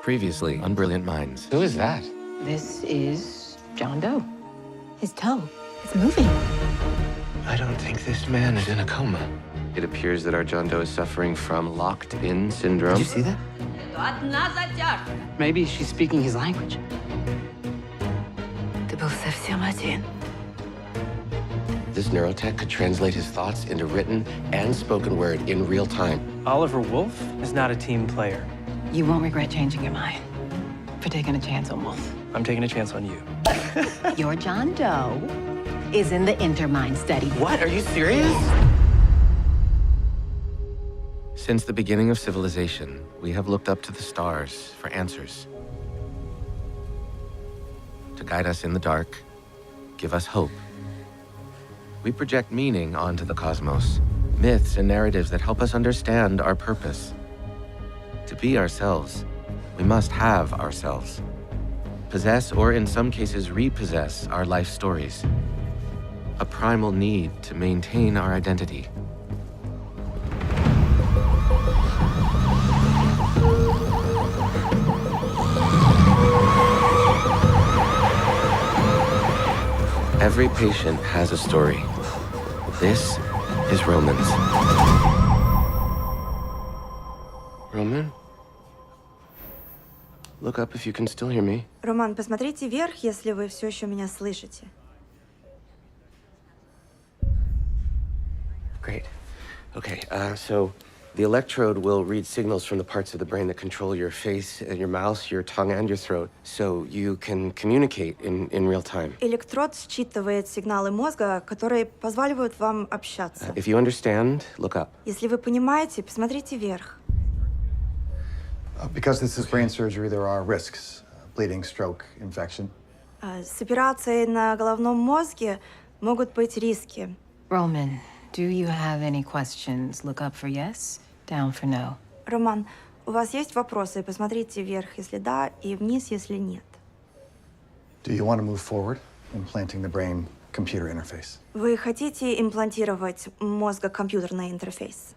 Previously on Brilliant Minds. Who is that? This is John Doe. His toe, it's moving. I don't think this man is in a coma. It appears that our John Doe is suffering from locked-in syndrome. Did you see that? Maybe she's speaking his language. Ты был совсем один. This neurotech could translate his thoughts into written and spoken word in real time. Oliver Wolf is not a team player. You won't regret changing your mind for taking a chance on Wolf. I'm taking a chance on you. Your John Doe is in the Intermind study. What? Are you serious? Since the beginning of civilization, we have looked up to the stars for answers. To guide us in the dark, give us hope. We project meaning onto the cosmos, myths and narratives that help us understand our purpose. To be ourselves, we must have ourselves. Possess, or in some cases repossess, our life stories. A primal need to maintain our identity. Every patient has a story. This is Roman's. Roman? Look up if you can still hear me. Роман, посмотрите вверх, если вы все еще меня слышите. Great. Okay, so the electrode will read signals from the parts of the brain that control your face and your mouth, your tongue, and your throat, so you can communicate in real time. Электрод считывает сигналы мозга, которые позволяют вам общаться. If you understand, look up. Если вы понимаете, посмотрите вверх. Because this is brain surgery, there are risks. Bleeding, stroke, infection. С операцией на головном мозге могут быть риски. Roman, do you have any questions? Look up for yes, down for no. Роман, у вас есть вопросы? Посмотрите вверх, если да, и вниз, если нет. Do you want to move forward, implanting the brain-computer interface? Вы хотите имплантировать мозго-компьютерный интерфейс?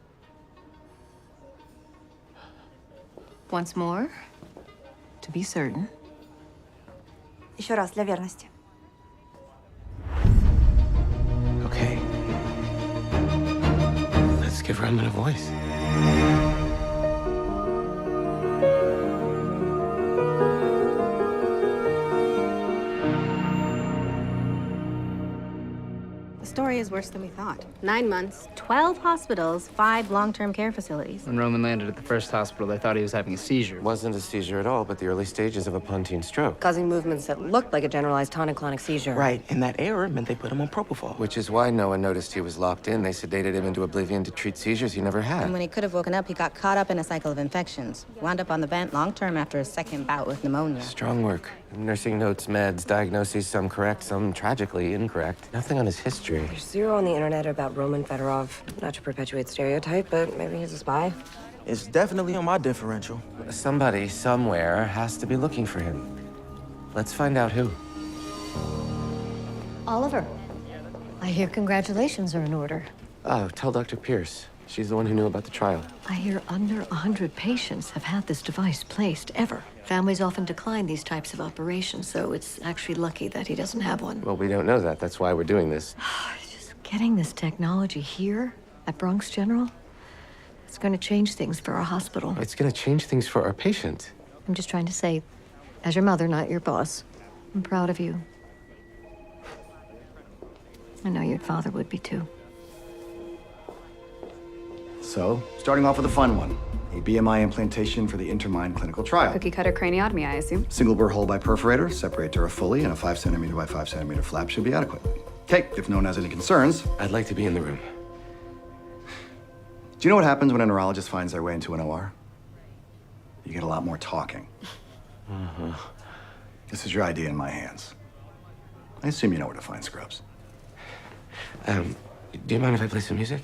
Once more, to be certain. Еще раз, для верности. Okay. Let's give Roman a voice. The story is worse than we thought. 9 months, 12 hospitals, 5 long-term care facilities. When Roman landed at the first hospital, they thought he was having a seizure. It wasn't a seizure at all, but the early stages of a pontine stroke. Causing movements that looked like a generalized tonic-clonic seizure. Right, and that error meant they put him on propofol. Which is why no one noticed he was locked in. They sedated him into oblivion to treat seizures he never had. And when he could have woken up, he got caught up in a cycle of infections. Wound up on the vent long-term after his second bout with pneumonia. Strong work. Nursing notes, meds, diagnoses, some correct, some tragically incorrect. Nothing on his history. There's zero on the internet about Roman Fedorov. Not to perpetuate stereotype, but maybe he's a spy. It's definitely on my differential. Somebody, somewhere, has to be looking for him. Let's find out who. Oliver, I hear congratulations are in order. Oh, tell Dr. Pierce. She's the one who knew about the trial. I hear under 100 patients have had this device placed, ever. Families often decline these types of operations, so it's actually lucky that he doesn't have one. Well, we don't know that. That's why we're doing this. Just getting this technology here at Bronx General, it's going to change things for our hospital. It's going to change things for our patient. I'm just trying to say, as your mother, not your boss, I'm proud of you. I know your father would be too. So, starting off with a fun one. A BMI implantation for the Intermind clinical trial. Cookie cutter craniotomy, I assume. Single burr hole by perforator, separate dura fully, and a 5 centimeter by 5 centimeter flap should be adequate. Okay, if no one has any concerns. I'd like to be in the room. Do you know what happens when a neurologist finds their way into an OR? You get a lot more talking. This is your idea in my hands. I assume you know where to find scrubs. Do you mind if I play some music?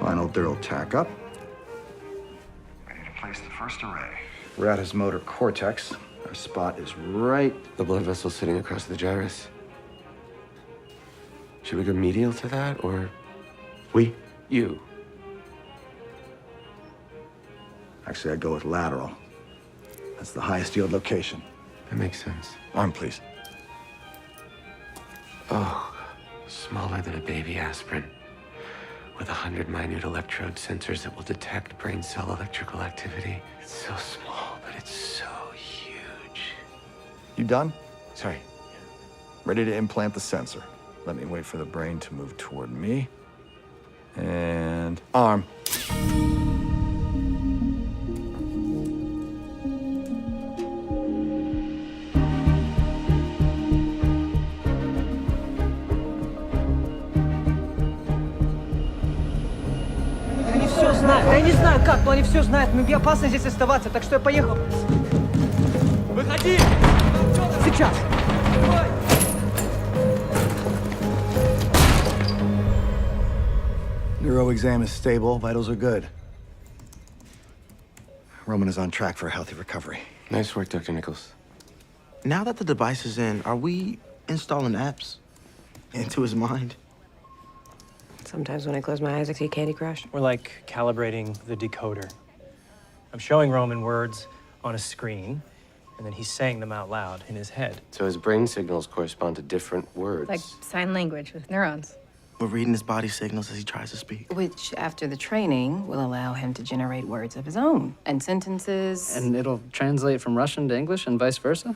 Final dural tack up. Ready to place the first array. We're at his motor cortex. Our spot is right. The blood vessel sitting across the gyrus. Should we go medial to that, or... We? You. Actually, I'd go with lateral. That's the highest yield location. That makes sense. Arm, please. Oh, smaller than a baby aspirin. With 100 minute electrode sensors that will detect brain cell electrical activity. It's so small, but it's so huge. You done? Sorry. Ready to implant the sensor. Let me wait for the brain to move toward me. And arm. Они все знают. Я не знаю как, но они все знают. Мне опасно здесь оставаться, так что я поехал. Выходи! Сейчас. Neuro exam is stable, vitals are good. Roman is on track for a healthy recovery. Nice work, Dr. Nichols. Now that the device is in, are we installing apps into his mind? Sometimes when I close my eyes, I see Candy Crush. We're like calibrating the decoder. I'm showing Roman words on a screen, and then he's saying them out loud in his head. So his brain signals correspond to different words. Like sign language with neurons. We're reading his body signals as he tries to speak. Which, after the training, will allow him to generate words of his own and sentences. And it'll translate from Russian to English and vice versa?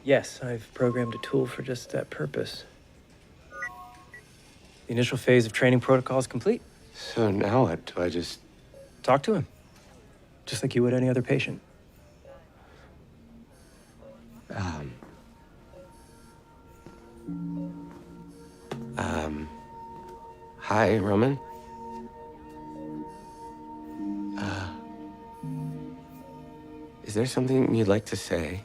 Yes, I've programmed a tool for just that purpose. The initial phase of training protocol is complete. So now what? Do I just... Talk to him, just like you would any other patient. Hi, Roman. Is there something you'd like to say?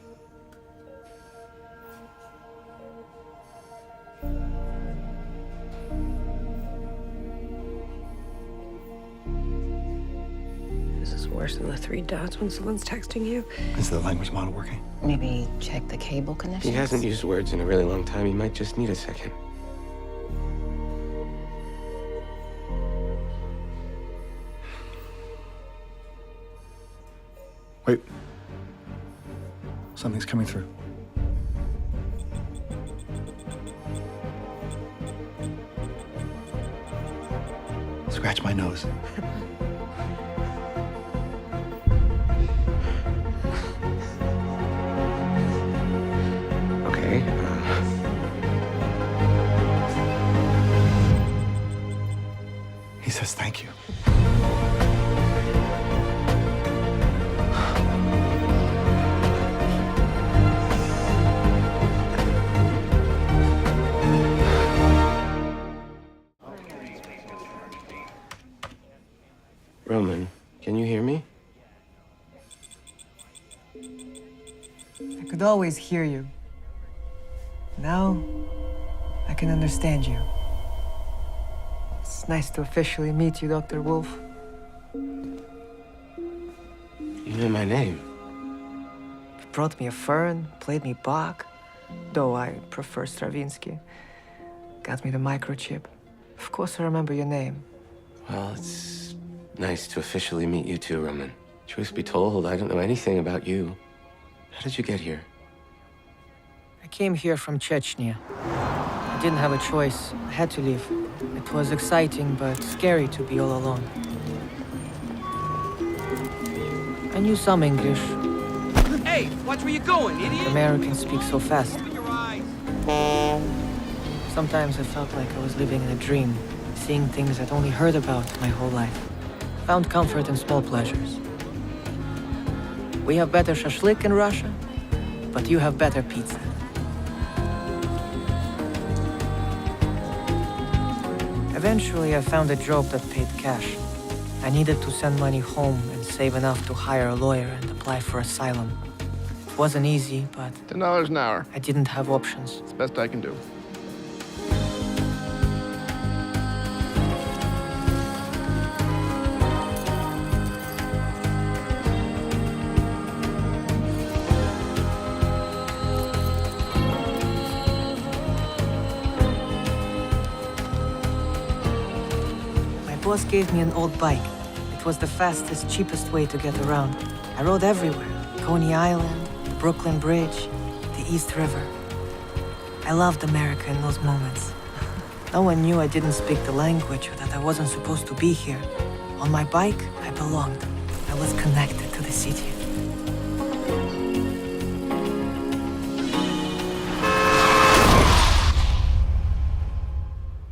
This is worse than the 3 dots when someone's texting you. Is the language model working? Maybe check the cable connections. He hasn't used words in a really long time. He might just need a second. Wait. Something's coming through. Scratch my nose. Okay. He says thank you. Roman, can you hear me? I could always hear you. Now, I can understand you. It's nice to officially meet you, Dr. Wolf. You know my name. You brought me a fern, played me Bach, though I prefer Stravinsky. Got me the microchip. Of course I remember your name. Well, it's nice to officially meet you too, Roman. Truth be told, I don't know anything about you. How did you get here? I came here from Chechnya. I didn't have a choice. I had to leave. It was exciting, but scary to be all alone. I knew some English. Hey, watch where you're going, idiot! Americans speak so fast. Open your eyes. Sometimes I felt like I was living in a dream, seeing things I'd only heard about my whole life. Found comfort in small pleasures. We have better shashlik in Russia, but you have better pizza. Eventually, I found a job that paid cash. I needed to send money home and save enough to hire a lawyer and apply for asylum. It wasn't easy, but $10 an hour. I didn't have options. It's the best I can do. My boss gave me an old bike. It It was the fastest, cheapest way to get around. I rode everywhere. Coney Island, the Brooklyn Bridge, the East River. I loved America in those moments. No one knew I didn't speak the language or that I wasn't supposed to be here. On my bike, I belonged. I was connected to the city.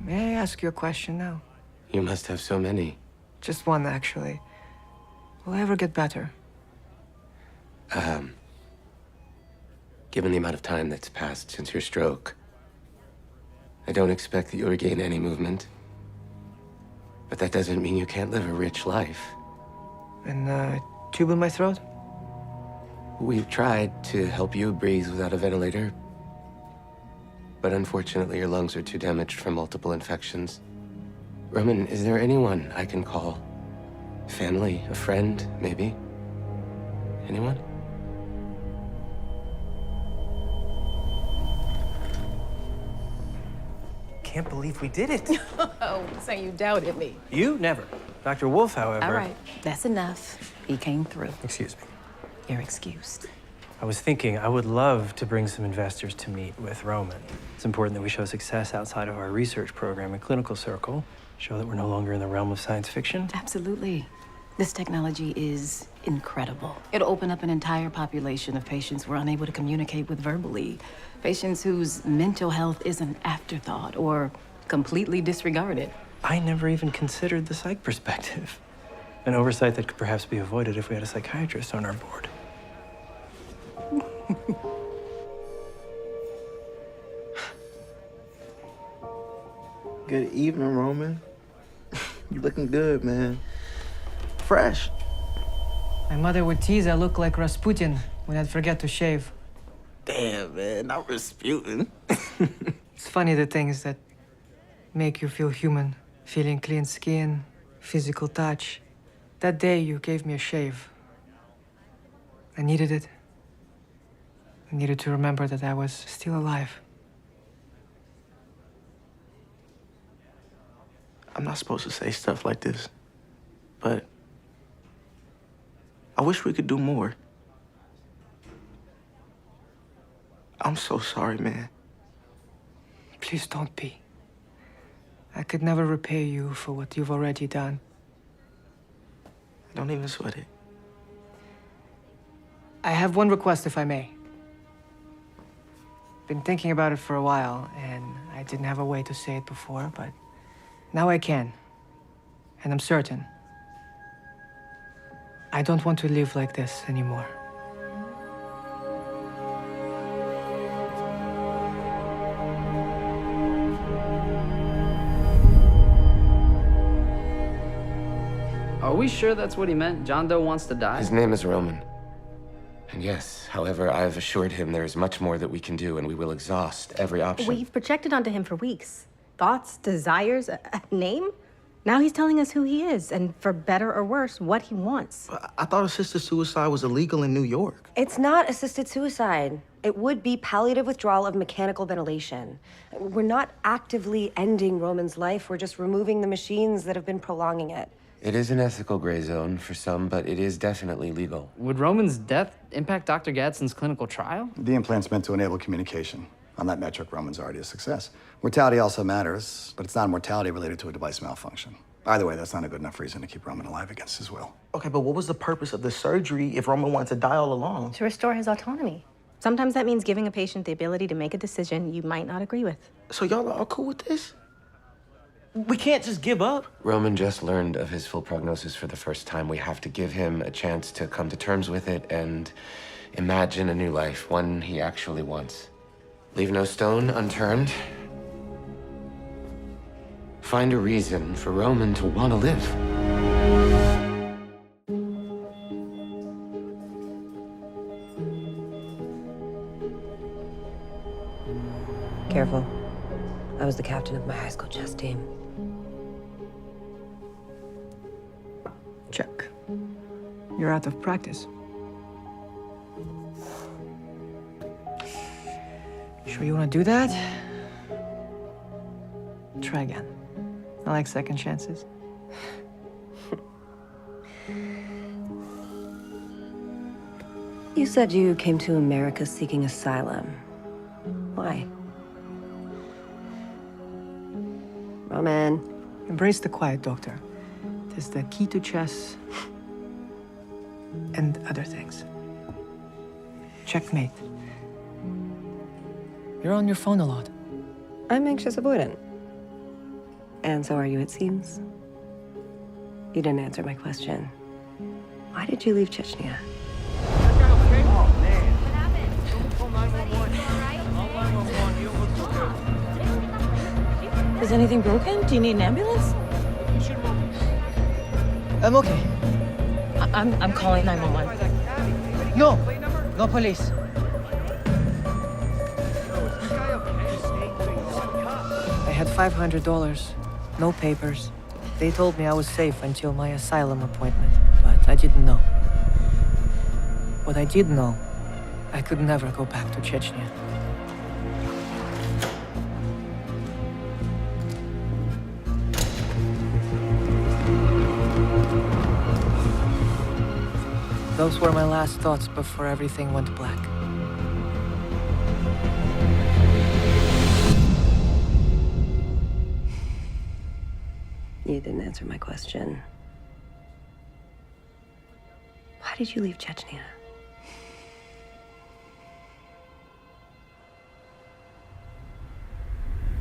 May I ask you a question now? You must have so many. Just one, actually. Will I ever get better? Given the amount of time that's passed since your stroke, I don't expect that you'll regain any movement. But that doesn't mean you can't live a rich life. And tube in my throat? We've tried to help you breathe without a ventilator, but unfortunately your lungs are too damaged from multiple infections. Roman, is there anyone I can call? Family, a friend, maybe? Anyone? Can't believe we did it. Oh, so you doubted me. You? Never. Dr. Wolf, however... All right, that's enough. He came through. Excuse me. You're excused. I was thinking I would love to bring some investors to meet with Roman. It's important that we show success outside of our research program and clinical circle, show that we're no longer in the realm of science fiction. Absolutely. This technology is incredible. It'll open up an entire population of patients we're unable to communicate with verbally. Patients whose mental health is an afterthought or completely disregarded. I never even considered the psych perspective. An oversight that could perhaps be avoided if we had a psychiatrist on our board. Good evening, Roman. You looking good, man. Fresh. My mother would tease I look like Rasputin when I'd forget to shave. Damn, man, not Rasputin. It's funny the things that make you feel human. Feeling clean skin, physical touch. That day you gave me a shave. I needed it. I needed to remember that I was still alive. I'm not supposed to say stuff like this, but I wish we could do more. I'm so sorry, man. Please don't be. I could never repay you for what you've already done. Don't even sweat it. I have one request, if I may. Been thinking about it for a while, and I didn't have a way to say it before, but now I can. And I'm certain. I don't want to live like this anymore. Are we sure that's what he meant? John Doe wants to die? His name is Roman. And yes, however, I've assured him there is much more that we can do, and we will exhaust every option. We've projected onto him for weeks. Thoughts, desires, a name? Now he's telling us who he is, and for better or worse, what he wants. I thought assisted suicide was illegal in New York. It's not assisted suicide. It would be palliative withdrawal of mechanical ventilation. We're not actively ending Roman's life. We're just removing the machines that have been prolonging it. It is an ethical gray zone for some, but it is definitely legal. Would Roman's death impact Dr. Gadsden's clinical trial? The implant's meant to enable communication. On that metric, Roman's already a success. Mortality also matters, but it's not mortality related to a device malfunction. Either way, that's not a good enough reason to keep Roman alive against his will. Okay, but what was the purpose of the surgery if Roman wanted to die all along? To restore his autonomy. Sometimes that means giving a patient the ability to make a decision you might not agree with. So y'all are all cool with this? We can't just give up. Roman just learned of his full prognosis for the first time. We have to give him a chance to come to terms with it and imagine a new life, one he actually wants. Leave no stone unturned. Find a reason for Roman to want to live. Careful. I was the captain of my high school chess team. Check. You're out of practice. Sure you want to do that? Try again. I like second chances. You said you came to America seeking asylum. Why? Roman. Embrace the quiet, Doctor. It is the key to chess and other things. Checkmate. You're on your phone a lot. I'm anxious avoidant. And so are you, it seems. You didn't answer my question. Why did you leave Chechnya? Is anything broken? Do you need an ambulance? I'm okay. I'm calling 911. No! No police. I had $500. No papers. They told me I was safe until my asylum appointment, but I didn't know. What I did know, I could never go back to Chechnya. Those were my last thoughts before everything went black. You didn't answer my question. Why did you leave Chechnya?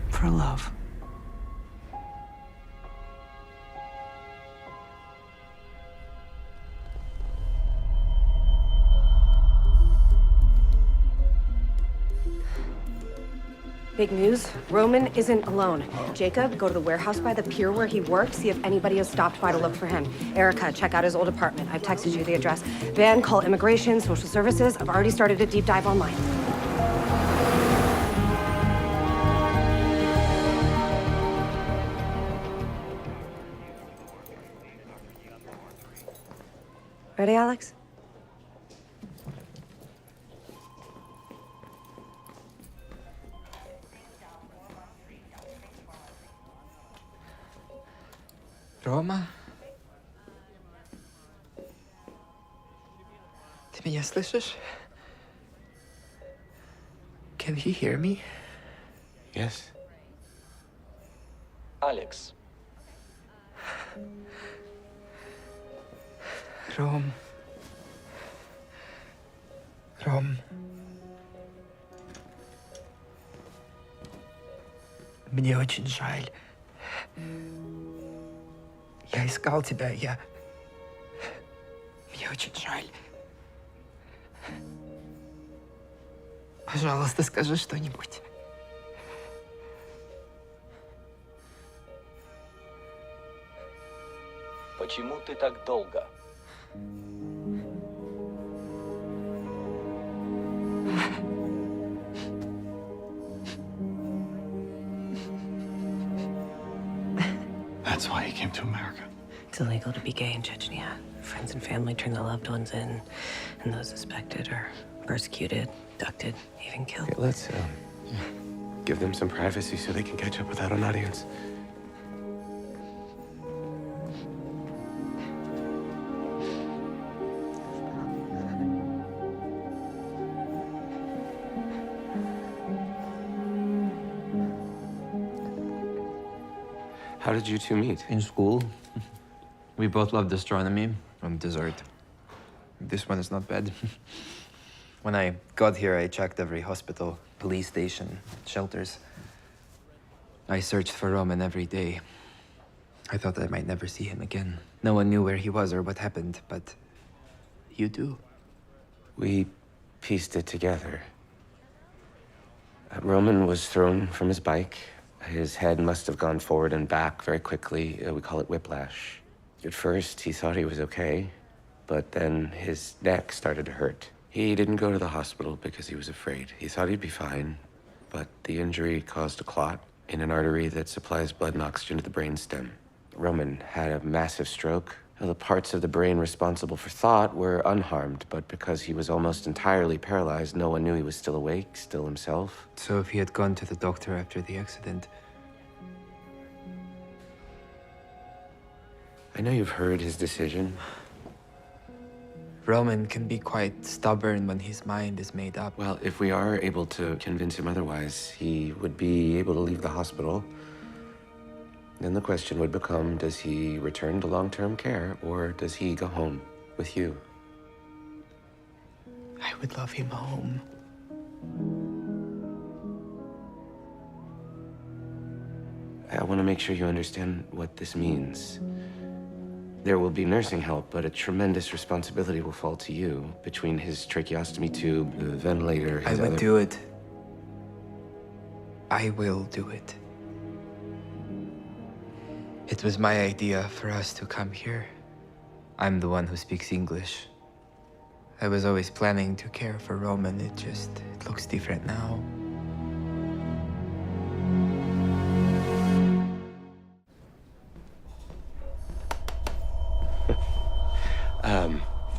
For love. Big news. Roman isn't alone. Jacob, go to the warehouse by the pier where he worked, see if anybody has stopped by to look for him. Erica, check out his old apartment. I've texted you the address. Van, call immigration, social services. I've already started a deep dive online. Ready, Alex? Рома? Ты меня слышишь? Can he hear me? Yes. Alex. Ром. Ром. Мне очень жаль. Я искал тебя, Мне очень жаль. Пожалуйста, скажи что-нибудь. Почему ты так долго? That's why he came to America. It's illegal to be gay in Chechnya. Friends and family turn their loved ones in, and those suspected are persecuted, abducted, even killed. Okay, let's give them some privacy so they can catch up without an audience. How did you two meet? In school. We both loved astronomy and dessert. This one is not bad. When I got here, I checked every hospital, police station, shelters. I searched for Roman every day. I thought I might never see him again. No one knew where he was or what happened, but you do. We pieced it together. Roman was thrown from his bike. His head must have gone forward and back very quickly. We call it whiplash. At first, he thought he was okay, but then his neck started to hurt. He didn't go to the hospital because he was afraid. He thought he'd be fine, but the injury caused a clot in an artery that supplies blood and oxygen to the brainstem. Roman had a massive stroke. The parts of the brain responsible for thought were unharmed, but because he was almost entirely paralyzed, no one knew he was still awake, still himself. So if he had gone to the doctor after the accident... I know you've heard his decision. Roman can be quite stubborn when his mind is made up. Well, if we are able to convince him otherwise, he would be able to leave the hospital. Then the question would become, does he return to long-term care, or does he go home with you? I would love him home. I want to make sure you understand what this means. There will be nursing help, but a tremendous responsibility will fall to you between his tracheostomy tube, the ventilator, I would do it. I will do it. It was my idea for us to come here. I'm the one who speaks English. I was always planning to care for Roman. It looks different now.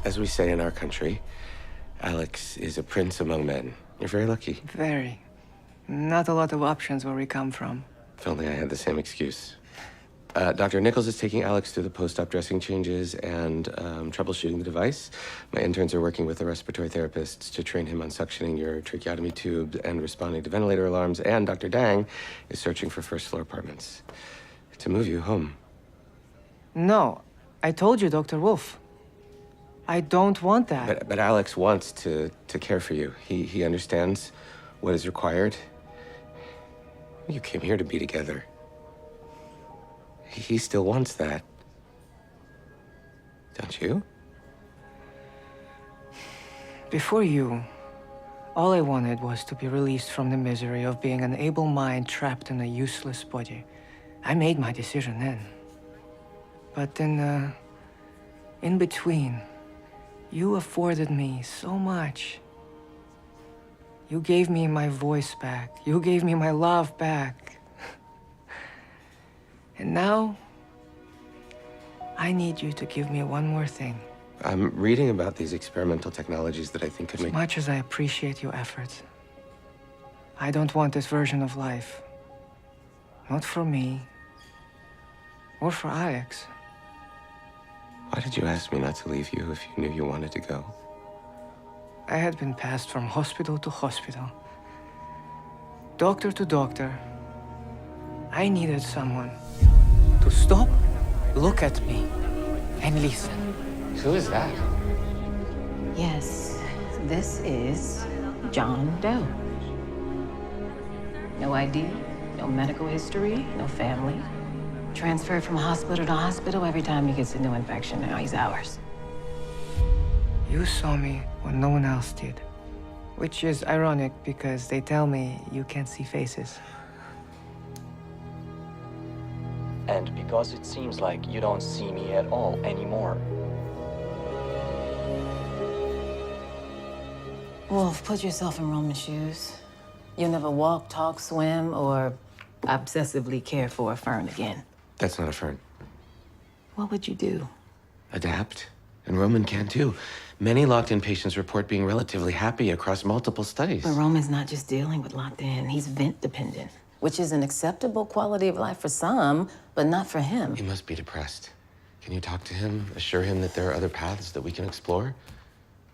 As we say in our country, Alex is a prince among men. You're very lucky. Very. Not a lot of options where we come from. If only I had the same excuse. Dr. Nichols is taking Alex through the post-op dressing changes and troubleshooting the device. My interns are working with the respiratory therapists to train him on suctioning your tracheotomy tube and responding to ventilator alarms. And Dr. Dang is searching for first-floor apartments to move you home. No, I told you, Dr. Wolf. I don't want that. But Alex wants to care for you. He understands what is required. You came here to be together. He still wants that. Don't you? Before you, all I wanted was to be released from the misery of being an able mind trapped in a useless body. I made my decision then. But in between, you afforded me so much. You gave me my voice back. You gave me my love back. And now, I need you to give me one more thing. I'm reading about these experimental technologies that I think could make... As much as I appreciate your efforts, I don't want this version of life. Not for me, or for Alex. Why did you ask me not to leave you if you knew you wanted to go? I had been passed from hospital to hospital, doctor to doctor. I needed someone to stop, look at me, and listen. Who is that? Yes, this is John Doe. No ID, no medical history, no family. Transferred from hospital to hospital every time he gets a new infection. Now he's ours. You saw me when no one else did, which is ironic because they tell me you can't see faces. And because it seems like you don't see me at all anymore. Wolf, put yourself in Roman's shoes. You'll never walk, talk, swim, or obsessively care for a fern again. That's not a fern. What would you do? Adapt. And Roman can too. Many locked-in patients report being relatively happy across multiple studies. But Roman's not just dealing with locked in. He's vent-dependent, which is an acceptable quality of life for some, but not for him. He must be depressed. Can you talk to him, assure him that there are other paths that we can explore?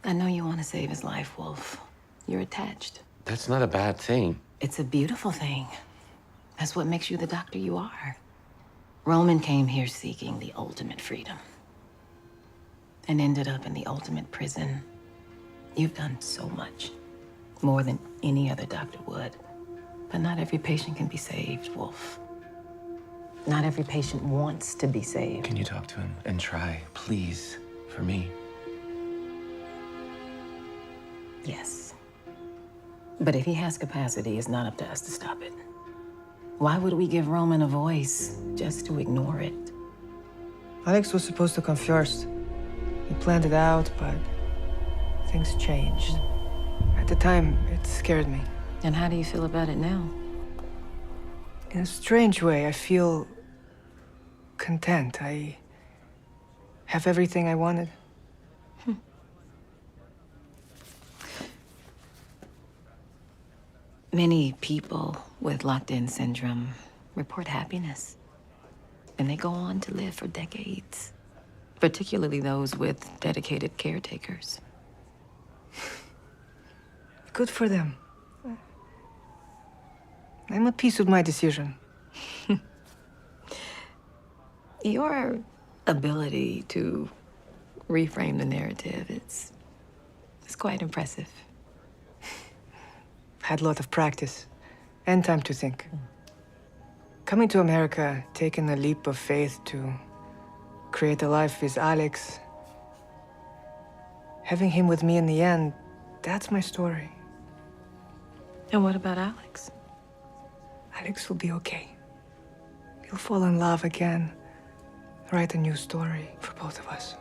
I know you want to save his life, Wolf. You're attached. That's not a bad thing. It's a beautiful thing. That's what makes you the doctor you are. Roman came here seeking the ultimate freedom and ended up in the ultimate prison. You've done so much, more than any other doctor would. But not every patient can be saved, Wolf. Not every patient wants to be saved. Can you talk to him and try, please, for me? Yes. But if he has capacity, it's not up to us to stop it. Why would we give Roman a voice just to ignore it? Alex was supposed to come first. He planned it out, but things changed. At the time, it scared me. And how do you feel about it now? In a strange way, I feel content. I have everything I wanted. Many people with locked-in syndrome report happiness, and they go on to live for decades. particularly those with dedicated caretakers. Good for them. I'm at peace with my decision. Your ability to reframe the narrative, it's quite impressive. Had a lot of practice and time to think. Coming to America, taking a leap of faith to create a life with Alex, having him with me in the end, that's my story. And what about Alex? Alex will be okay. He'll fall in love again, write a new story for both of us.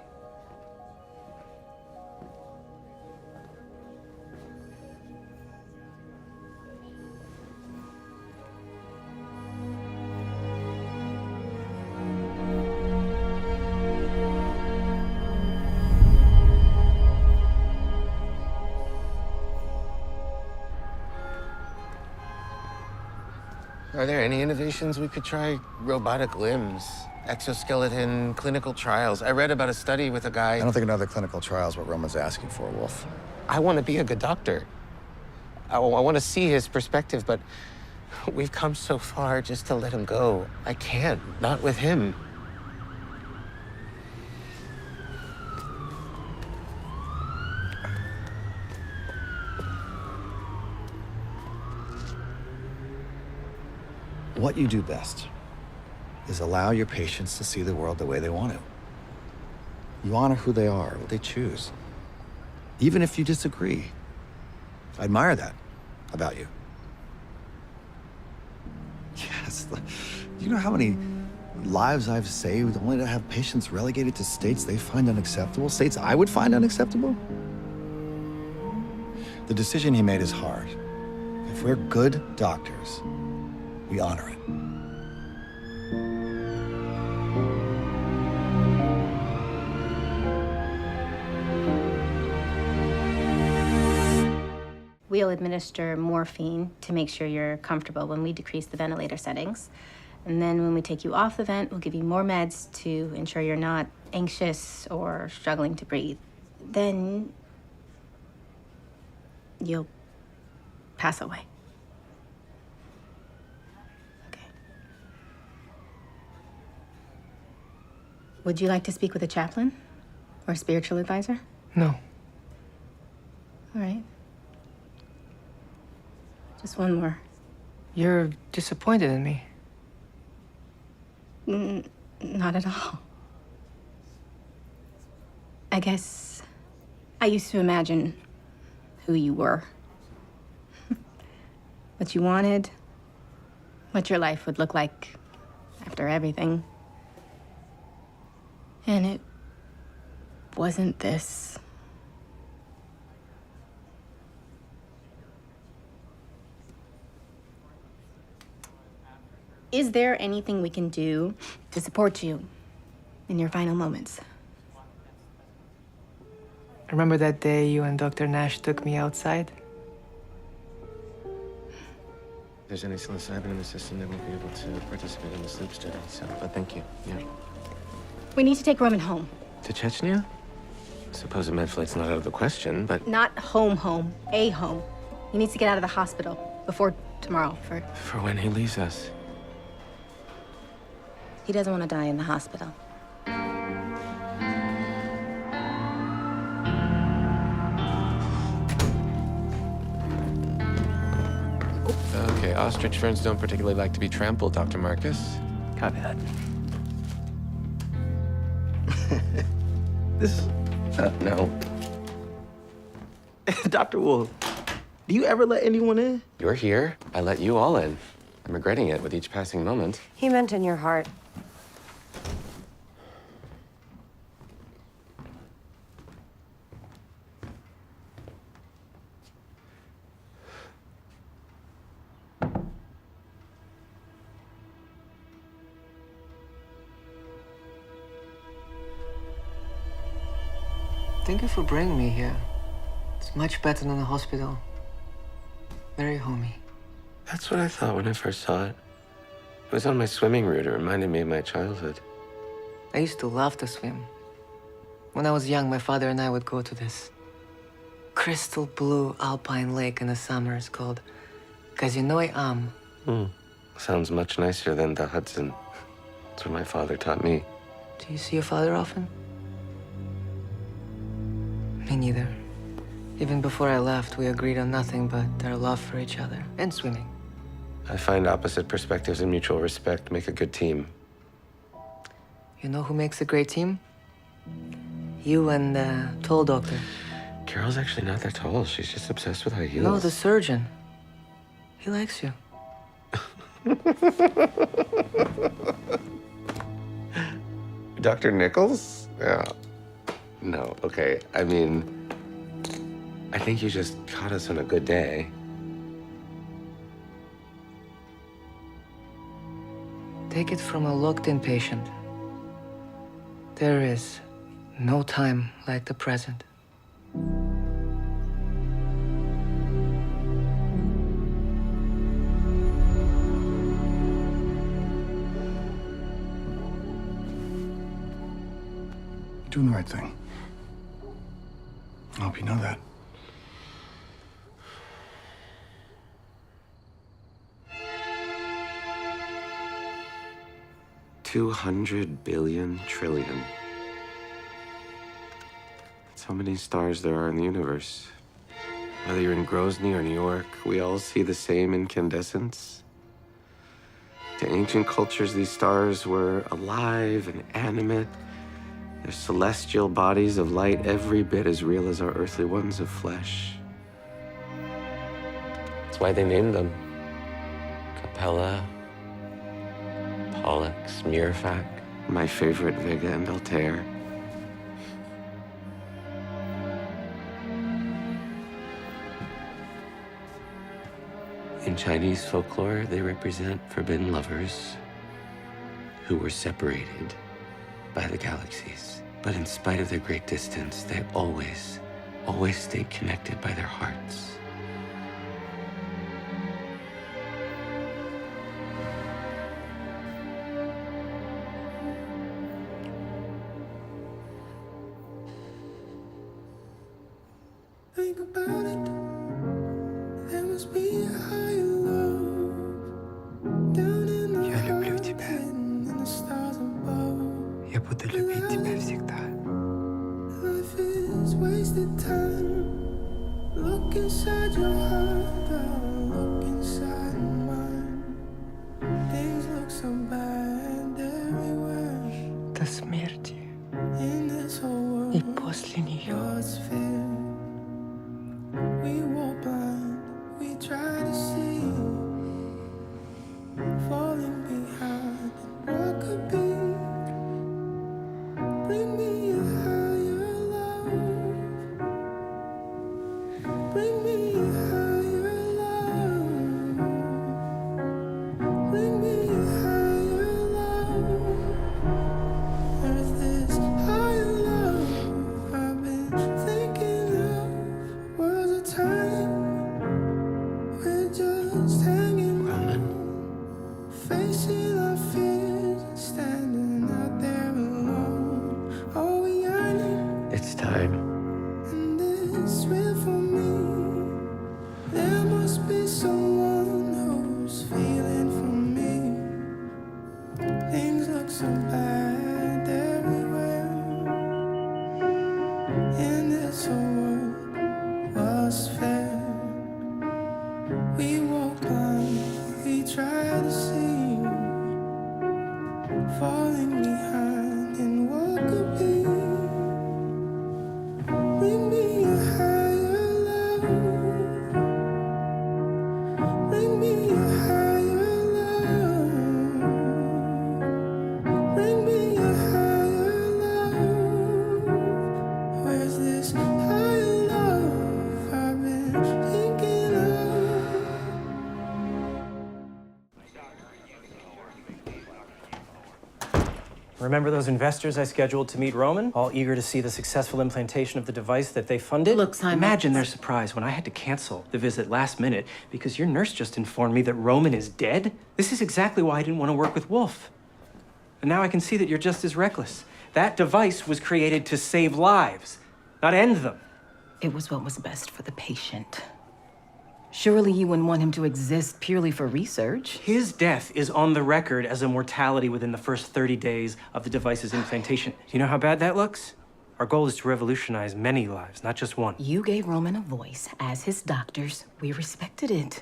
Are there any innovations we could try? Robotic limbs, exoskeleton, clinical trials. I read about a study with a guy. I don't think another clinical trial is what Roman's asking for, Wolf. I want to be a good doctor. I want to see his perspective, but we've come so far just to let him go. I can't, not with him. What you do best is allow your patients to see the world the way they want to. You honor who they are, what they choose, even if you disagree. I admire that about you. Yes, you know how many lives I've saved only to have patients relegated to states they find unacceptable, states I would find unacceptable? The decision he made is hard. If we're good doctors, we honor it. We'll administer morphine to make sure you're comfortable when we decrease the ventilator settings. And then when we take you off the vent, we'll give you more meds to ensure you're not anxious or struggling to breathe. Then you'll pass away. Would you like to speak with a chaplain or a spiritual advisor? No. All right. Just one more. You're disappointed in me. Not at all. I guess I used to imagine who you were. What you wanted, what your life would look like after everything. And it wasn't this. Is there anything we can do to support you in your final moments? Remember that day you and Dr. Nash took me outside? If there's any psilocybin in the system, they won't be able to participate in the sleep study, so, but thank you, yeah. We need to take Roman home. To Chechnya? Suppose a med flight's not out of the question, but... Not home, a home. He needs to get out of the hospital before tomorrow for... For when he leaves us. He doesn't want to die in the hospital. Okay, ostrich ferns don't particularly like to be trampled, Dr. Marcus. Copy that. This, No. Dr. Wolf, do you ever let anyone in? You're here. I let you all in. I'm regretting it with each passing moment. He meant in your heart. Thank you for bringing me here. It's much better than the hospital. Very homey. That's what I thought when I first saw it. It was on my swimming route. It reminded me of my childhood. I used to love to swim. When I was young, my father and I would go to this crystal blue alpine lake in the summers called Kazinoy Am. Sounds much nicer than the Hudson. That's what my father taught me. Do you see your father often? Me neither. Even before I left, we agreed on nothing but our love for each other and swimming. I find opposite perspectives and mutual respect make a good team. You know who makes a great team? You and the toll doctor. Carol's actually not that tall. She's just obsessed with high heels. No, the surgeon. He likes you. Dr. Nichols? Yeah. No, okay. I mean, I think you just caught us on a good day. Take it from a locked-in patient. There is no time like the present. You're doing the right thing. I hope you know that. $200 billion trillion. That's how many stars there are in the universe. Whether you're in Grozny or New York, we all see the same incandescence. To ancient cultures, these stars were alive and animate. Their celestial bodies of light every bit as real as our earthly ones of flesh. That's why they named them Capella, Pollux, Murifac, my favorite Vega and Altair. In Chinese folklore, they represent forbidden lovers who were separated by the galaxies. But in spite of their great distance, they always stayed connected by their hearts. Think about it. There must be a higher love down in the Я люблю тебя. and the stars above. Я буду любить тебя всегда. Life is wasted time. Look inside your heart, look inside mine. Things look so bad everywhere. До смерти In this whole и world, после нее. what's fair? We walk blind, we try to see, falling behind. What could be? Bring me a higher love. Bring me a higher love. Bring me a higher love. There's this higher love I've been thinking of. Was a time we're just hanging on, facing our fears and standing out there alone. Are we yearning? It's time. And it's real for me. There must be someone who's feeling for me. Things look so bad everywhere. In this whole world, what's fair? We walk blind, we try to see, falling behind in what could be. Bring me a higher love. Bring me a higher love. Bring me a higher love. Where's this higher love I've been thinking of? Remember those investors I scheduled to meet Roman? All eager to see the successful implantation of the device that they funded? Look, Simon. Imagine their surprise when I had to cancel the visit last minute because your nurse just informed me that Roman is dead. This is exactly why I didn't want to work with Wolf. And now I can see that you're just as reckless. That device was created to save lives, not end them. It was what was best for the patient. Surely you wouldn't want him to exist purely for research. His death is on the record as a mortality within the first 30 days of the device's implantation. Do you know how bad that looks? Our goal is to revolutionize many lives, not just one. You gave Roman a voice. As his doctors, we respected it.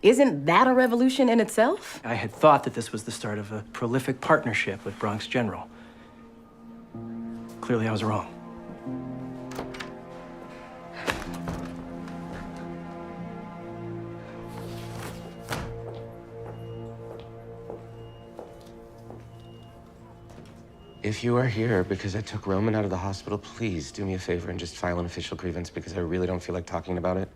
Isn't that a revolution in itself? I had thought that this was the start of a prolific partnership with Bronx General. Clearly, I was wrong. If you are here because I took Roman out of the hospital, please do me a favor and just file an official grievance because I really don't feel like talking about it.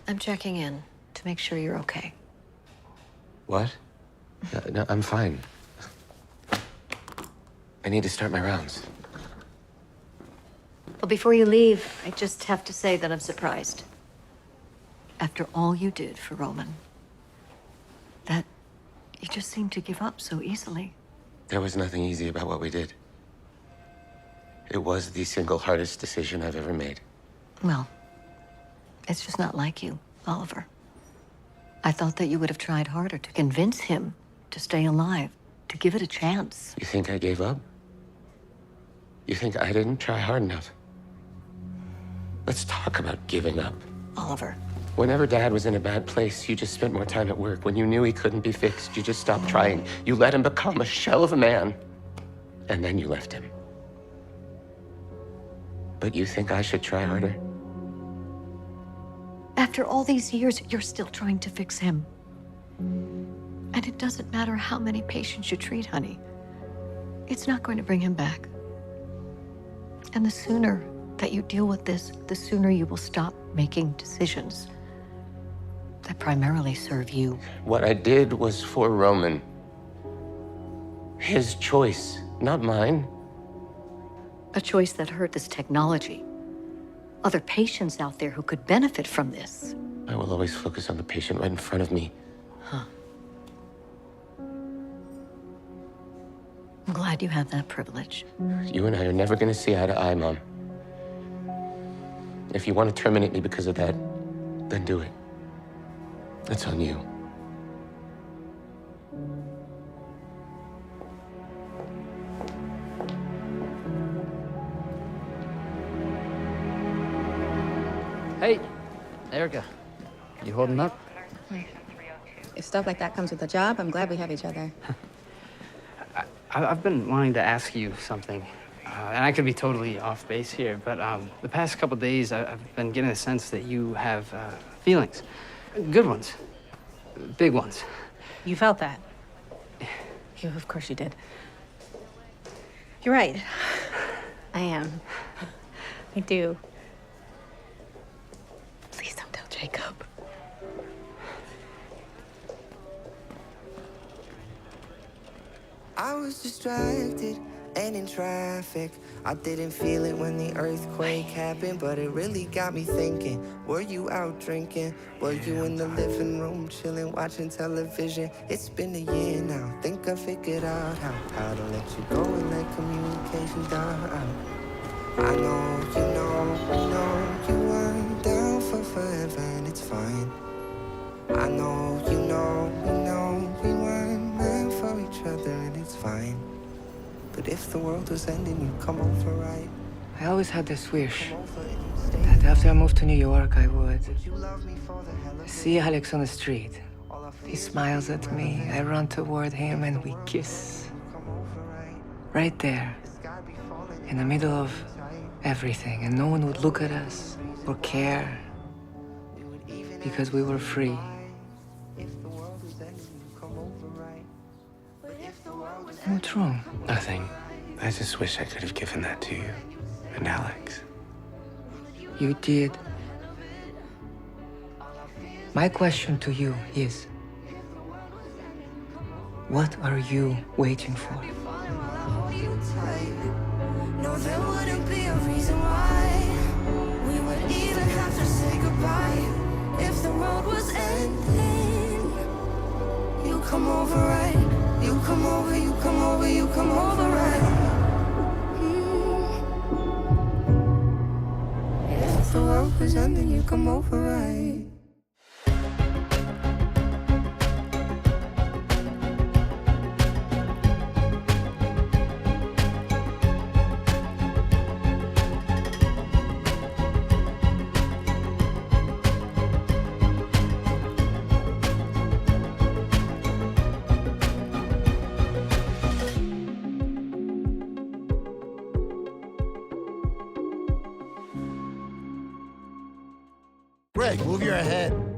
I'm checking in to make sure you're okay. What? No, I'm fine. I need to start my rounds. Well, before you leave, I just have to say that I'm surprised. After all you did for Roman, that you just seemed to give up so easily. There was nothing easy about what we did. It was the single hardest decision I've ever made. Well, it's just not like you, Oliver. I thought that you would have tried harder to convince him to stay alive, to give it a chance. You think I gave up? You think I didn't try hard enough? Let's talk about giving up. Oliver. Whenever Dad was in a bad place, you just spent more time at work. When you knew he couldn't be fixed, you just stopped trying. You let him become a shell of a man, and then you left him. But you think I should try harder? After all these years, you're still trying to fix him. And it doesn't matter how many patients you treat, honey. It's not going to bring him back. And the sooner that you deal with this, the sooner you will stop making decisions that primarily serve you. What I did was for Roman. His choice, not mine. A choice that hurt this technology. Other patients out there who could benefit from this. I will always focus on the patient right in front of me. Huh. I'm glad you have that privilege. You and I are never going to see eye to eye, Mom. If you want to terminate me because of that, then do it. That's on you. Hey, Erica, you holding up? If stuff like that comes with a job, I'm glad we have each other. I've been wanting to ask you something, and I could be totally off base here, but the past couple days, I've been getting a sense that you have feelings. Good ones. Big ones. You felt that? Of course you did. You're right. I am. I do. Please don't tell Jacob. I was distracted and in traffic. I didn't feel it when the earthquake happened, but it really got me thinking. Were you out drinking? Were you in the living room chilling, watching television? It's been a year now. Think I figured out how to let you go and let communication down. I know, you weren't down for forever, and it's fine. I know, we weren't meant for each other, and it's fine. But if the world was ending, you'd come over, right? I always had this wish that after I moved to New York, I would see Alex on the street. He smiles at me, I run toward him, and we kiss. Right there, in the middle of everything, and no one would look at us or care because we were free. What's wrong? Nothing. I just wish I could have given that to you and Alex. You did. My question to you is, what are you waiting for? No, there wouldn't be a reason why we would even have to say goodbye. If the world was ending, you come over, right? You come over, you come over, you come over, right? the world was ending, you come over right. Greg, move your head.